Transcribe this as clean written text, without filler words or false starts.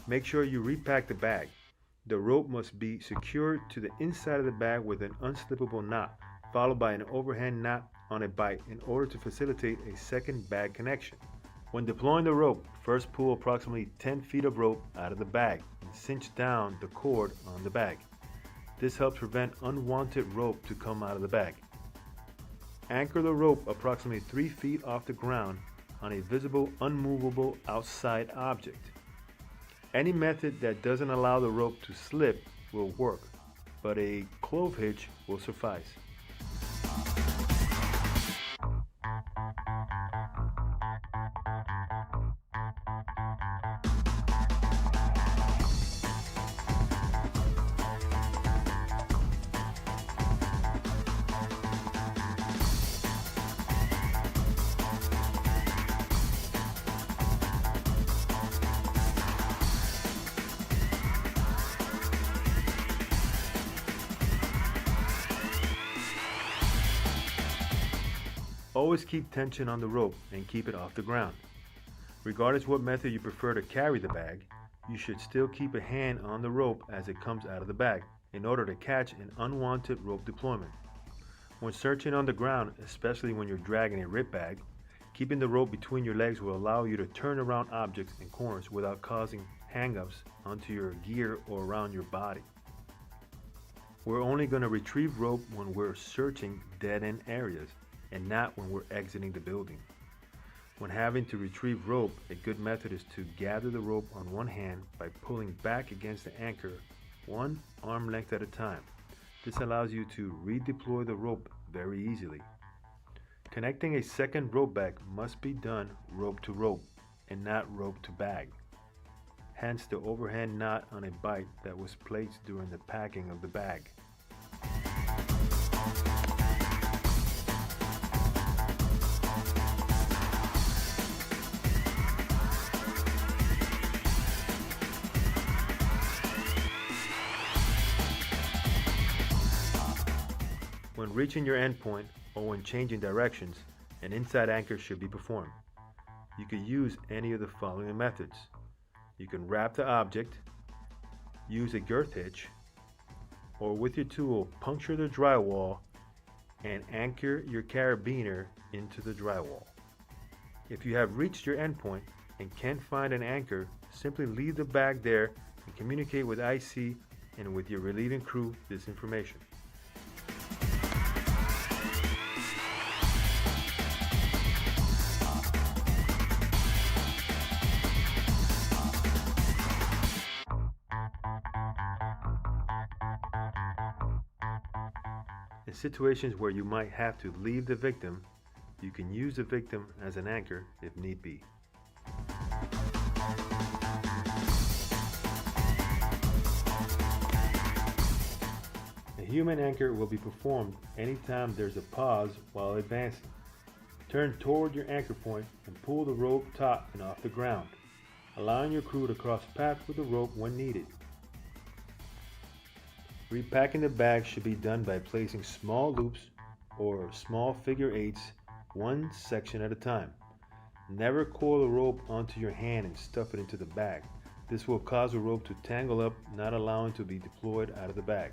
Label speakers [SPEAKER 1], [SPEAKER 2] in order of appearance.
[SPEAKER 1] Make sure you repack the bag. The rope must be secured to the inside of the bag with an unslippable knot, followed by an overhand knot on a bight in order to facilitate a second bag connection. When deploying the rope, first pull approximately 10 feet of rope out of the bag and cinch down the cord on the bag. This helps prevent unwanted rope to come out of the bag. Anchor the rope approximately 3 feet off the ground on a visible, unmovable outside object. Any method that doesn't allow the rope to slip will work, but a clove hitch will suffice. Always keep tension on the rope and keep it off the ground. Regardless what method you prefer to carry the bag, you should still keep a hand on the rope as it comes out of the bag in order to catch an unwanted rope deployment. When searching on the ground, especially when you're dragging a rip bag, keeping the rope between your legs will allow you to turn around objects and corners without causing hang-ups onto your gear or around your body. We're only going to retrieve rope when we're searching dead-end areas and not when we're exiting the building. When having to retrieve rope, a good method is to gather the rope on one hand by pulling back against the anchor one arm length at a time. This allows you to redeploy the rope very easily. Connecting a second rope bag must be done rope to rope and not rope to bag. Hence the overhand knot on a bight that was placed during the packing of the bag. When reaching your endpoint or when changing directions, an inside anchor should be performed. You could use any of the following methods. You can wrap the object, use a girth hitch, or with your tool puncture the drywall and anchor your carabiner into the drywall. If you have reached your endpoint and can't find an anchor, simply leave the bag there and communicate with IC and with your relieving crew this information. In situations where you might have to leave the victim, you can use the victim as an anchor if need be. A human anchor will be performed anytime there's a pause while advancing. Turn toward your anchor point and pull the rope taut and off the ground, allowing your crew to cross paths with the rope when needed. Repacking the bag should be done by placing small loops or small figure eights one section at a time. Never coil the rope onto your hand and stuff it into the bag. This will cause the rope to tangle up, not allowing it to be deployed out of the bag.